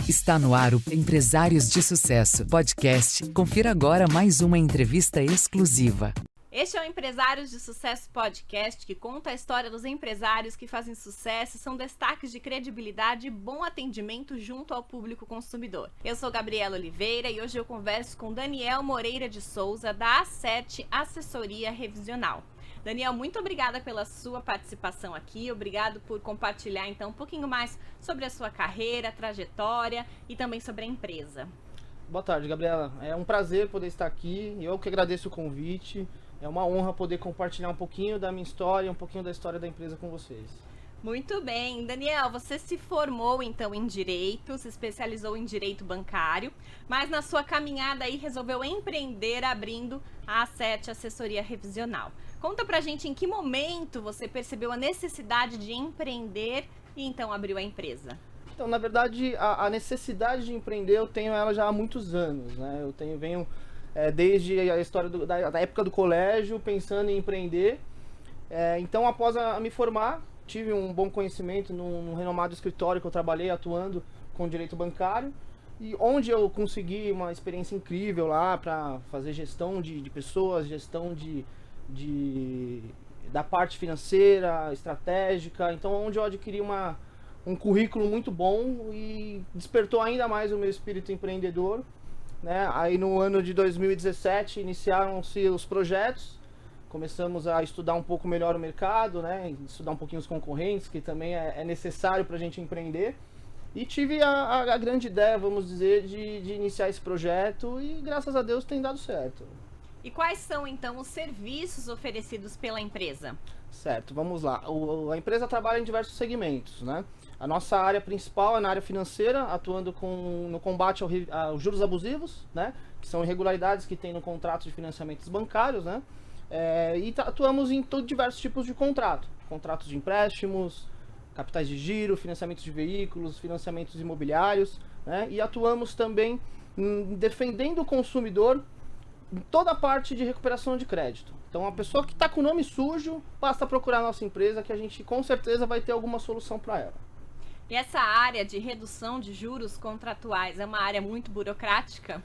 Está no ar o Empresários de Sucesso podcast. Confira agora mais uma entrevista exclusiva. Este é o Empresários de Sucesso podcast, que conta a história dos empresários que fazem sucesso e são destaques de credibilidade e bom atendimento junto ao público consumidor. Eu sou Gabriela Oliveira e hoje eu converso com Daniel Moreira de Souza, da A7 Assessoria Revisional. Daniel, muito obrigada pela sua participação aqui, obrigado por compartilhar então um pouquinho mais sobre a sua carreira, trajetória e também sobre a empresa. Boa tarde, Gabriela. É um prazer poder estar aqui, eu que agradeço o convite. É uma honra poder compartilhar um pouquinho da minha história, um pouquinho da história da empresa com vocês. Muito bem. Daniel, você se formou então em Direito, se especializou em Direito Bancário, mas na sua caminhada aí resolveu empreender abrindo a A7 Assessoria Revisional. Conta pra gente em que momento você percebeu a necessidade de empreender e então abriu a empresa. Então, na verdade, a necessidade de empreender eu tenho ela já há muitos anos, né? Venho desde a história da época do colégio, pensando em empreender. Então, após me formar, tive um bom conhecimento num renomado escritório que eu trabalhei atuando com direito bancário, e onde eu consegui uma experiência incrível lá para fazer gestão de pessoas, gestão da parte financeira, estratégica. Então, onde eu adquiri um currículo muito bom e despertou ainda mais o meu espírito empreendedor. Né? Aí no ano de 2017 iniciaram-se os projetos, começamos a estudar um pouco melhor o mercado, né? Estudar um pouquinho os concorrentes, que também é necessário para a gente empreender. E tive a grande ideia, vamos dizer, de iniciar esse projeto e graças a Deus tem dado certo. E quais são então os serviços oferecidos pela empresa? Certo, vamos lá. A empresa trabalha em diversos segmentos, né? A nossa área principal é na área financeira, atuando no combate aos juros abusivos, né? Que são irregularidades que tem no contrato de financiamentos bancários, né? E atuamos em diversos tipos de contrato. Contratos de empréstimos, capitais de giro, financiamentos de veículos, financiamentos imobiliários, né? E atuamos também defendendo o consumidor em toda a parte de recuperação de crédito. Então, a pessoa que está com o nome sujo, basta procurar a nossa empresa que a gente com certeza vai ter alguma solução para ela. E essa área de redução de juros contratuais é uma área muito burocrática?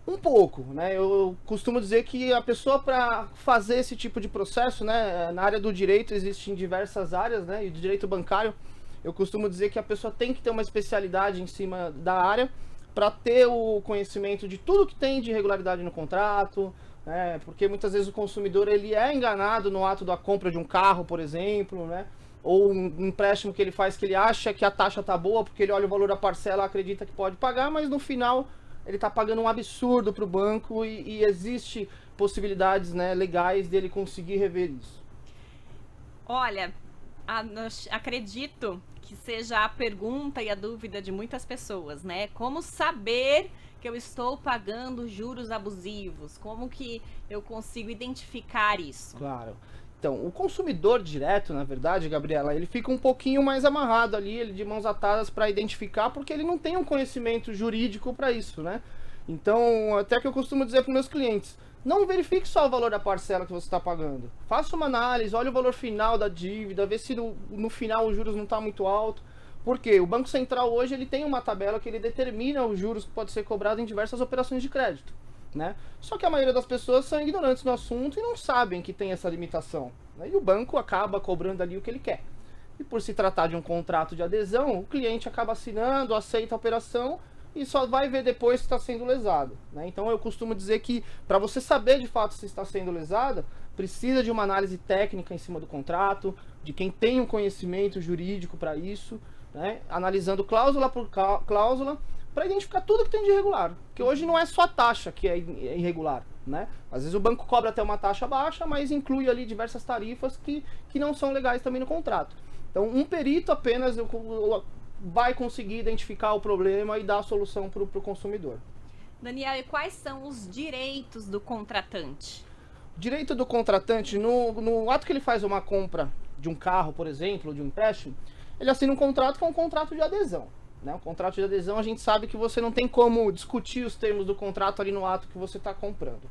Um pouco, né? Eu costumo dizer que a pessoa, para fazer esse tipo de processo, né, na área do direito existem diversas áreas, né? E do direito bancário, eu costumo dizer que a pessoa tem que ter uma especialidade em cima da área para ter o conhecimento de tudo que tem de irregularidade no contrato, né? Porque muitas vezes o consumidor ele é enganado no ato da compra de um carro, por exemplo, né? Ou um empréstimo que ele faz que ele acha que a taxa tá boa porque ele olha o valor da parcela, acredita que pode pagar, mas no final ele tá pagando um absurdo para o banco e existe possibilidades, né, legais dele conseguir rever isso. Olha, acredito que seja a pergunta e a dúvida de muitas pessoas, né? Como saber que eu estou pagando juros abusivos? Como que eu consigo identificar isso? Claro. Então, o consumidor direto, na verdade, Gabriela, ele fica um pouquinho mais amarrado ali, ele de mãos atadas para identificar, porque ele não tem um conhecimento jurídico para isso, né? Então, até que eu costumo dizer para meus clientes, não verifique só o valor da parcela que você está pagando. Faça uma análise, olhe o valor final da dívida, vê se no final os juros não está muito alto. Porque o Banco Central hoje ele tem uma tabela que ele determina os juros que pode ser cobrado em diversas operações de crédito. Né? Só que a maioria das pessoas são ignorantes no assunto e não sabem que tem essa limitação, né? E o banco acaba cobrando ali o que ele quer. E por se tratar de um contrato de adesão, o cliente acaba assinando, aceita a operação e só vai ver depois se está sendo lesado, né? Então eu costumo dizer que para você saber de fato se está sendo lesada, precisa de uma análise técnica em cima do contrato, de quem tem um conhecimento jurídico para isso, né? Analisando cláusula por cláusula, para identificar tudo que tem de irregular. Porque hoje não é só a taxa que é irregular, né? Às vezes o banco cobra até uma taxa baixa, mas inclui ali diversas tarifas que não são legais também no contrato. Então, um perito apenas vai conseguir identificar o problema e dar a solução para o consumidor. Daniel, e quais são os direitos do contratante? O direito do contratante, no ato que ele faz uma compra de um carro, por exemplo, de um empréstimo, ele assina um contrato que é um contrato de adesão. Né? O contrato de adesão, a gente sabe que você não tem como discutir os termos do contrato ali no ato que você está comprando.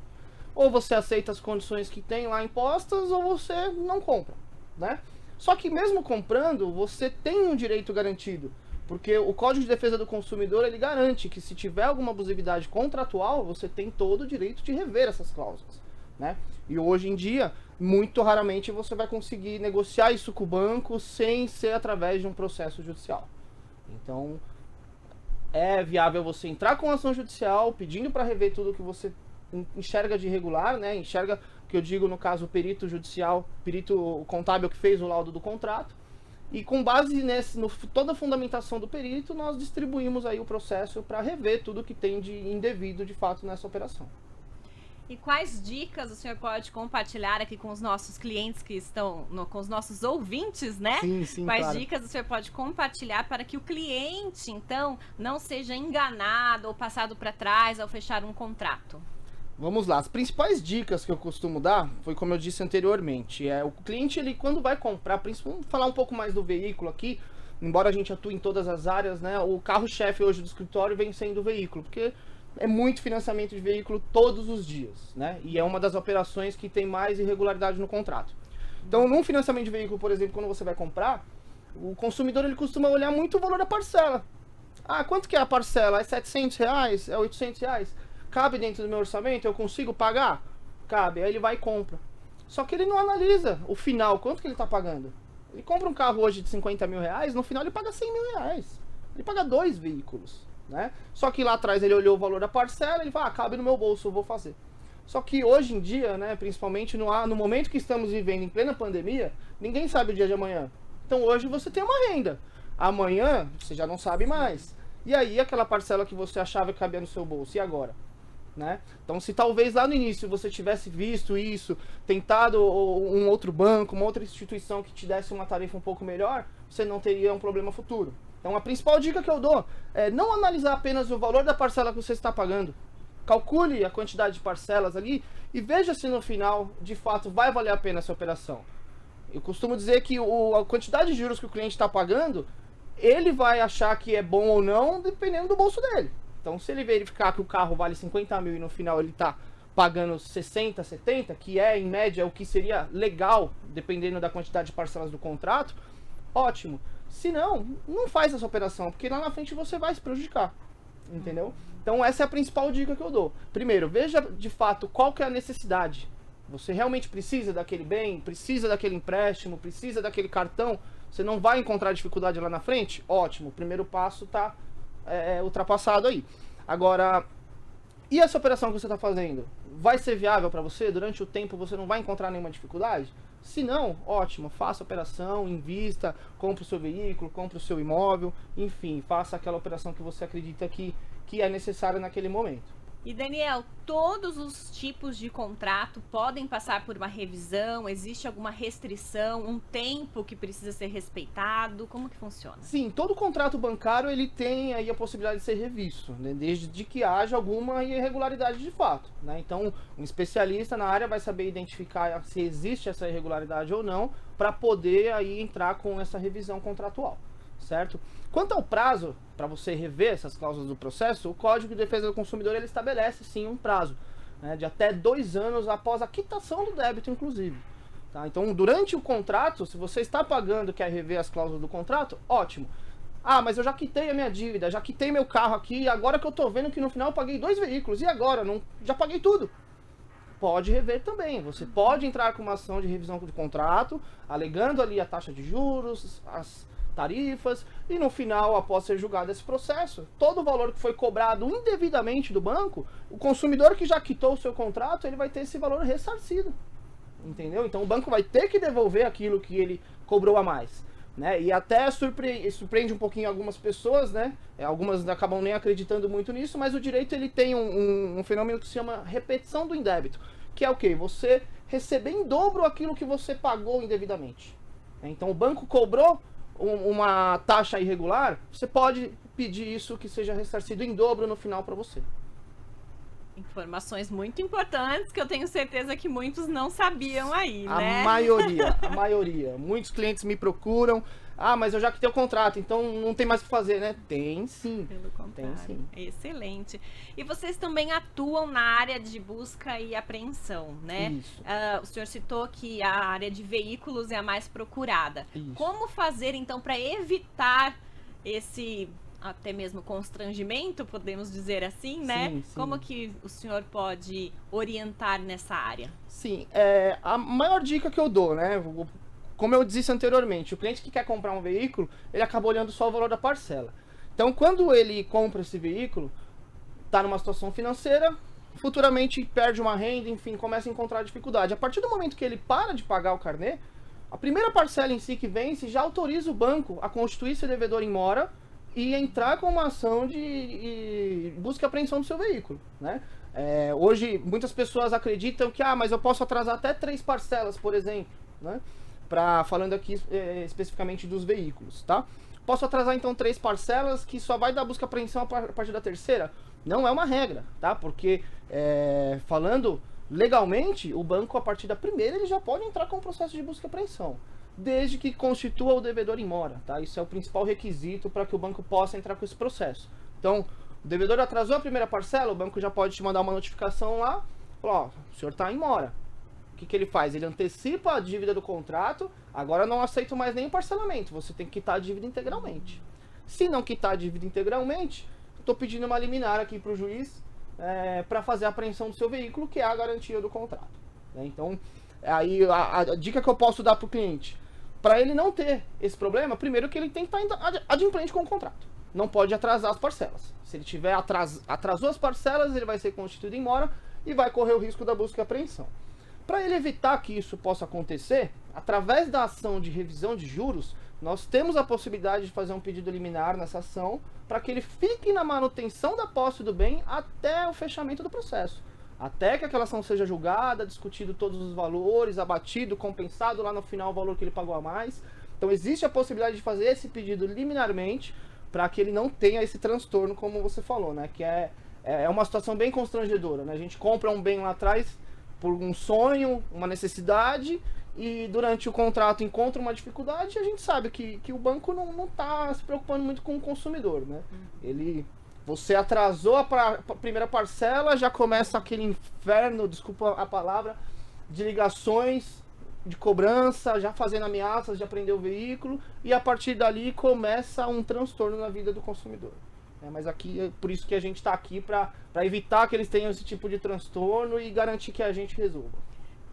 Ou você aceita as condições que tem lá impostas, ou você não compra, né? Só que mesmo comprando, você tem um direito garantido, Porque o Código de Defesa do Consumidor, ele garante que se tiver alguma abusividade contratual, você tem todo o direito de rever essas cláusulas, né? E hoje em dia, muito raramente você vai conseguir negociar isso com o banco sem ser através de um processo judicial. Então, é viável você entrar com ação judicial, pedindo para rever tudo que você enxerga de irregular, né? Enxerga, que eu digo no caso, o perito judicial, perito contábil que fez o laudo do contrato. E com base toda a fundamentação do perito, nós distribuímos aí o processo para rever tudo que tem de indevido de fato nessa operação. E quais dicas o senhor pode compartilhar aqui com os nossos clientes que estão, com os nossos ouvintes, né? Sim, quais claro. dicas o senhor pode compartilhar para que o cliente, então, não seja enganado ou passado para trás ao fechar um contrato? Vamos lá, as principais dicas que eu costumo dar, foi como eu disse anteriormente, o cliente, ele quando vai comprar, vamos falar um pouco mais do veículo aqui, embora a gente atue em todas as áreas, né, o carro-chefe hoje do escritório vem sendo o veículo, porque é muito financiamento de veículo todos os dias, né, e é uma das operações que tem mais irregularidade no contrato. Então, num financiamento de veículo, por exemplo, quando você vai comprar, o consumidor, ele costuma olhar muito o valor da parcela. Ah, quanto que é a parcela? É R$700? É R$800? Cabe dentro do meu orçamento? Eu consigo pagar? Cabe. Aí ele vai e compra. Só que ele não analisa o final, quanto que ele está pagando. Ele compra um carro hoje de 50 mil reais, no final ele paga 100 mil reais. Ele paga 2 veículos, né? Só que lá atrás ele olhou o valor da parcela, ele fala, cabe no meu bolso, eu vou fazer. Só que hoje em dia, né, principalmente no momento que estamos vivendo em plena pandemia, ninguém sabe o dia de amanhã. Então hoje você tem uma renda. Amanhã você já não sabe mais. E aí aquela parcela que você achava que cabia no seu bolso, e agora? Né? Então, se talvez lá no início você tivesse visto isso, tentado um outro banco, uma outra instituição que te desse uma tarifa um pouco melhor, você não teria um problema futuro. Então, a principal dica que eu dou é não analisar apenas o valor da parcela que você está pagando. Calcule a quantidade de parcelas ali e veja se no final, de fato, vai valer a pena essa operação. Eu costumo dizer que a quantidade de juros que o cliente está pagando, ele vai achar que é bom ou não, dependendo do bolso dele. Então, se ele verificar que o carro vale 50 mil e no final ele está pagando 60, 70, que é, em média, o que seria legal, dependendo da quantidade de parcelas do contrato, ótimo. Se não, não faz essa operação, porque lá na frente você vai se prejudicar, entendeu? Então, essa é a principal dica que eu dou. Primeiro, veja de fato qual que é a necessidade. Você realmente precisa daquele bem, precisa daquele empréstimo, precisa daquele cartão, você não vai encontrar dificuldade lá na frente? Ótimo, o primeiro passo está ultrapassado aí. Agora, e essa operação que você está fazendo? Vai ser viável para você? Durante o tempo você não vai encontrar nenhuma dificuldade? Se não, ótimo, faça a operação, invista, compre o seu veículo, compre o seu imóvel, enfim, faça aquela operação que você acredita que é necessária naquele momento. E Daniel, todos os tipos de contrato podem passar por uma revisão? Existe alguma restrição, um tempo que precisa ser respeitado? Como que funciona? Sim, todo contrato bancário ele tem aí a possibilidade de ser revisto, né, desde que haja alguma irregularidade de fato, né? Então, um especialista na área vai saber identificar se existe essa irregularidade ou não, para poder aí entrar com essa revisão contratual, certo? Quanto ao prazo para você rever essas cláusulas do processo, o Código de Defesa do Consumidor ele estabelece sim um prazo, né, de até 2 anos após a quitação do débito, inclusive. Tá? Então, durante o contrato, se você está pagando e quer rever as cláusulas do contrato, ótimo. Ah, mas eu já quitei a minha dívida, já quitei meu carro aqui, agora que eu estou vendo que no final eu paguei 2 veículos, e agora? Já paguei tudo. Pode rever também. Você pode entrar com uma ação de revisão de contrato, alegando ali a taxa de juros, as tarifas, e no final, após ser julgado esse processo, todo o valor que foi cobrado indevidamente do banco, o consumidor que já quitou o seu contrato, ele vai ter esse valor ressarcido, entendeu? Então o banco vai ter que devolver aquilo que ele cobrou a mais, né? E até surpreende um pouquinho algumas pessoas, né? Algumas acabam nem acreditando muito nisso, mas o direito ele tem um fenômeno que se chama repetição do indébito, que é o quê? Você receber em dobro aquilo que você pagou indevidamente. Então o banco cobrou uma taxa irregular, você pode pedir isso que seja ressarcido em dobro no final para você. Informações muito importantes que eu tenho certeza que muitos não sabiam aí, né? A maioria. Muitos clientes me procuram. Ah, mas eu já quitei o contrato, então não tem mais o que fazer, né? Tem sim. Pelo contrário. Tem sim. Excelente. E vocês também atuam na área de busca e apreensão, né? Isso. O senhor citou que a área de veículos é a mais procurada. Isso. Como fazer, então, para evitar esse até mesmo constrangimento, podemos dizer assim, né? Sim, sim. Como que o senhor pode orientar nessa área? Sim, a maior dica que eu dou, né? Como eu disse anteriormente, o cliente que quer comprar um veículo, ele acaba olhando só o valor da parcela. Então, quando ele compra esse veículo, está numa situação financeira, futuramente perde uma renda, enfim, começa a encontrar dificuldade. A partir do momento que ele para de pagar o carnê, a primeira parcela em si que vence já autoriza o banco a constituir seu devedor em mora e entrar com uma ação de busca e apreensão do seu veículo, né? Hoje, muitas pessoas acreditam que, mas eu posso atrasar até 3 parcelas, por exemplo, né? Falando aqui especificamente dos veículos, tá? Posso atrasar então 3 parcelas que só vai dar busca e apreensão a partir da terceira? Não é uma regra, tá? Porque falando legalmente, o banco a partir da primeira ele já pode entrar com o processo de busca e apreensão, desde que constitua o devedor em mora, tá? Isso é o principal requisito para que o banco possa entrar com esse processo. Então, o devedor atrasou a primeira parcela, o banco já pode te mandar uma notificação lá, falar, o senhor está em mora. O que ele faz? Ele antecipa a dívida do contrato, agora não aceito mais nenhum parcelamento, você tem que quitar a dívida integralmente. Se não quitar a dívida integralmente, estou pedindo uma liminar aqui para o juiz para fazer a apreensão do seu veículo, que é a garantia do contrato, né? Então, aí a dica que eu posso dar para o cliente, para ele não ter esse problema, primeiro que ele tem que estar adimplente com o contrato. Não pode atrasar as parcelas. Se ele tiver atrasou as parcelas, ele vai ser constituído em mora e vai correr o risco da busca e apreensão. Para ele evitar que isso possa acontecer, através da ação de revisão de juros, nós temos a possibilidade de fazer um pedido liminar nessa ação para que ele fique na manutenção da posse do bem até o fechamento do processo. Até que aquela ação seja julgada, discutido todos os valores, abatido, compensado lá no final o valor que ele pagou a mais. Então existe a possibilidade de fazer esse pedido liminarmente para que ele não tenha esse transtorno, como você falou, né? Que é uma situação bem constrangedora, né? A gente compra um bem lá atrás por um sonho, uma necessidade, e durante o contrato encontra uma dificuldade, e a gente sabe que o banco não está se preocupando muito com o consumidor, né? Você atrasou a primeira parcela, já começa aquele inferno, desculpa a palavra, de ligações, de cobrança, já fazendo ameaças de apreender o veículo, e a partir dali começa um transtorno na vida do consumidor. Mas aqui é por isso que a gente está aqui, para evitar que eles tenham esse tipo de transtorno e garantir que a gente resolva.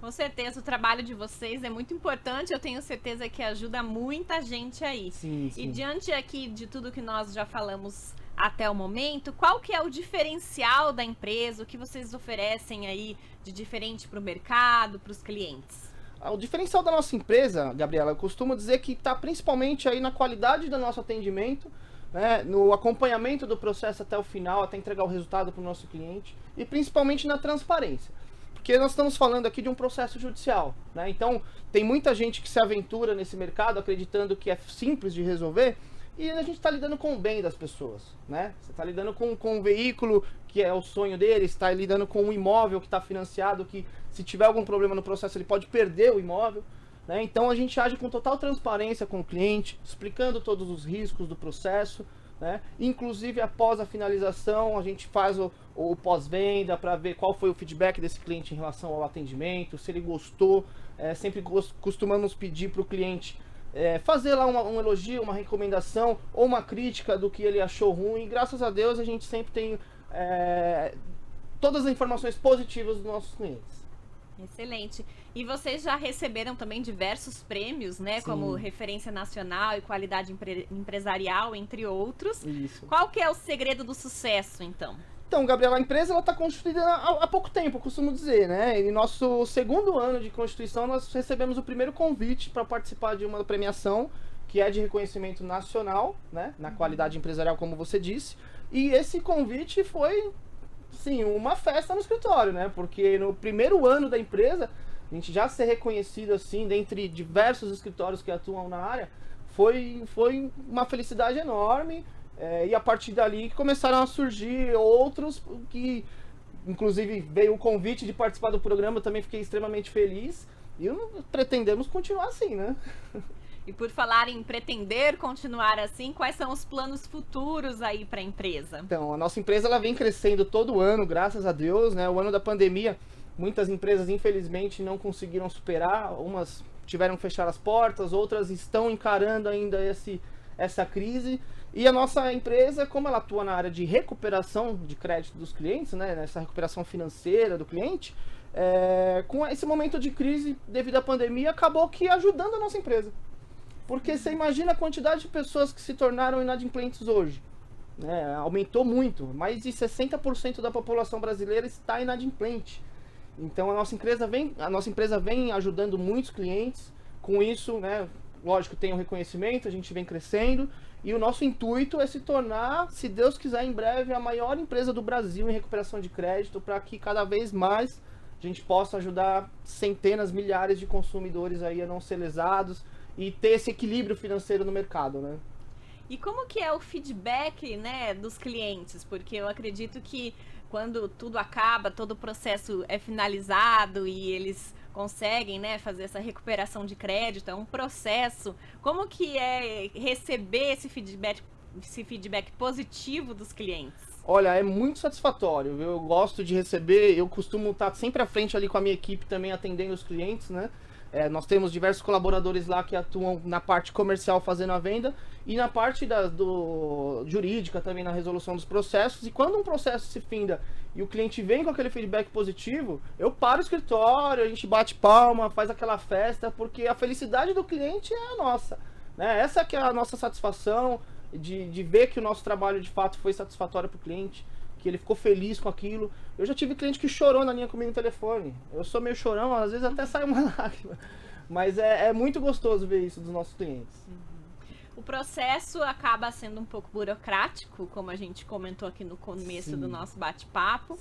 Com certeza, o trabalho de vocês é muito importante, eu tenho certeza que ajuda muita gente aí. Sim. E diante aqui de tudo que nós já falamos até o momento, qual que é o diferencial da empresa, o que vocês oferecem aí de diferente para o mercado, para os clientes? O diferencial da nossa empresa, Gabriela, eu costumo dizer que está principalmente aí na qualidade do nosso atendimento, né, no acompanhamento do processo até o final, até entregar o resultado para o nosso cliente, e principalmente na transparência. Porque nós estamos falando aqui de um processo judicial, né? Então tem muita gente que se aventura nesse mercado acreditando que é simples de resolver, e a gente está lidando com o bem das pessoas, né? Você está lidando com um veículo que é o sonho deles, está lidando com um imóvel que está financiado, que se tiver algum problema no processo ele pode perder o imóvel, né? Então a gente age com total transparência com o cliente, explicando todos os riscos do processo, né? Inclusive após a finalização a gente faz o pós-venda para ver qual foi o feedback desse cliente em relação ao atendimento, se ele gostou. Sempre costumamos pedir para o cliente fazer lá um elogio, uma recomendação ou uma crítica do que ele achou ruim. Graças a Deus a gente sempre tem todas as informações positivas dos nossos clientes. Excelente. E vocês já receberam também diversos prêmios, né? Sim. Como referência nacional e qualidade empresarial, entre outros. Isso. Qual que é o segredo do sucesso, então? Então, Gabriela, a empresa está constituída há pouco tempo, eu costumo dizer, né? Em nosso segundo ano de constituição, nós recebemos o primeiro convite para participar de uma premiação que é de reconhecimento nacional, né? Na qualidade empresarial, como você disse. E esse convite foi, sim, uma festa no escritório, né? Porque no primeiro ano da empresa, a gente já ser reconhecido assim, dentre diversos escritórios que atuam na área, foi uma felicidade enorme. E a partir dali começaram a surgir outros que, inclusive, veio o convite de participar do programa, eu também fiquei extremamente feliz. E pretendemos continuar assim, né? E por falar em pretender continuar assim, quais são os planos futuros aí para a empresa? Então, a nossa empresa ela vem crescendo todo ano, graças a Deus, né? O ano da pandemia, muitas empresas infelizmente não conseguiram superar, umas tiveram que fechar as portas, outras estão encarando ainda essa crise. E a nossa empresa, como ela atua na área de recuperação de crédito dos clientes, né, nessa recuperação financeira do cliente, com esse momento de crise devido à pandemia, acabou que ajudando a nossa empresa. Porque você imagina a quantidade de pessoas que se tornaram inadimplentes hoje. Né? Aumentou muito, mais de 60% da população brasileira está inadimplente. Então a nossa empresa vem ajudando muitos clientes. Com isso, né, lógico, tem um reconhecimento, a gente vem crescendo. E o nosso intuito é se tornar, se Deus quiser, em breve, a maior empresa do Brasil em recuperação de crédito, para que cada vez mais a gente possa ajudar centenas, milhares de consumidores aí a não ser lesados e ter esse equilíbrio financeiro no mercado, né? E como que é o feedback, né, dos clientes? Porque eu acredito que quando tudo acaba, todo o processo é finalizado e eles conseguem, né, fazer essa recuperação de crédito, é um processo. Como que é receber esse feedback positivo dos clientes? Olha, é muito satisfatório, viu? Eu gosto de receber, eu costumo estar sempre à frente ali com a minha equipe também atendendo os clientes, né? Nós temos diversos colaboradores lá que atuam na parte comercial fazendo a venda e na parte do jurídica também na resolução dos processos. E quando um processo se finda e o cliente vem com aquele feedback positivo, eu paro o escritório, a gente bate palma, faz aquela festa, porque a felicidade do cliente é a nossa, né? Essa que é a nossa satisfação de ver que o nosso trabalho de fato foi satisfatório para o cliente, que ele ficou feliz com aquilo. Eu já tive cliente que chorou na linha comigo no telefone. Eu sou meio chorão, às vezes até sai uma lágrima. Mas é muito gostoso ver isso dos nossos clientes. O processo acaba sendo um pouco burocrático, como a gente comentou aqui no começo do nosso bate-papo.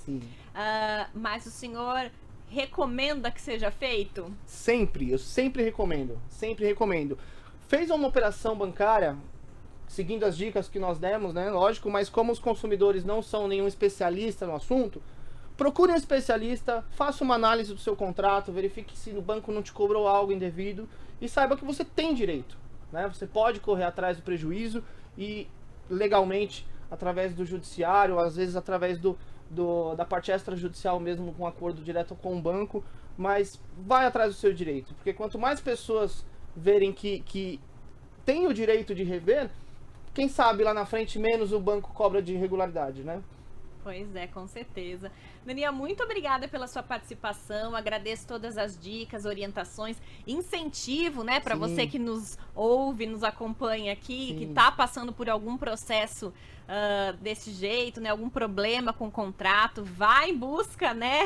Mas o senhor recomenda que seja feito? Sempre, eu sempre recomendo. Sempre recomendo. Fez uma operação bancária, seguindo as dicas que nós demos, né? Lógico, mas como os consumidores não são nenhum especialista no assunto, procure um especialista, faça uma análise do seu contrato, verifique se o banco não te cobrou algo indevido e saiba que você tem direito, né? Você pode correr atrás do prejuízo e legalmente, através do judiciário, às vezes através da parte extrajudicial mesmo, com um acordo direto com o banco, mas vai atrás do seu direito, porque quanto mais pessoas verem que tem o direito de rever, quem sabe lá na frente menos o banco cobra de irregularidade, né? Pois é, com certeza. Daniel, muito obrigada pela sua participação. Agradeço todas as dicas, orientações, incentivo, né, para você que nos ouve, nos acompanha aqui, que está passando por algum processo desse jeito, né, algum problema com o contrato, vai em busca, né?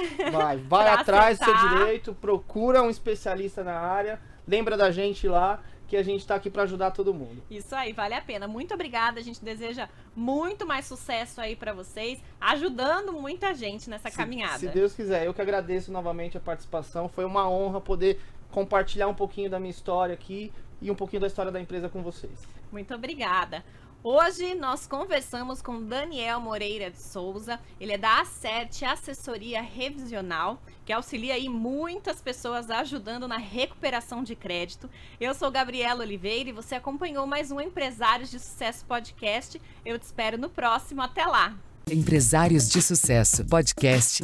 Vai atrás do seu direito, procura um especialista na área, lembra da gente lá, que a gente está aqui para ajudar todo mundo. Isso aí, vale a pena. Muito obrigada, a gente deseja muito mais sucesso aí para vocês, ajudando muita gente nessa caminhada. Se Deus quiser, eu que agradeço novamente a participação, foi uma honra poder compartilhar um pouquinho da minha história aqui e um pouquinho da história da empresa com vocês. Muito obrigada. Hoje nós conversamos com Daniel Moreira de Souza, ele é da Acerte Assessoria Revisional, que auxilia aí muitas pessoas ajudando na recuperação de crédito. Eu sou Gabriela Oliveira e você acompanhou mais um Empresários de Sucesso Podcast. Eu te espero no próximo, até lá! Empresários de Sucesso Podcast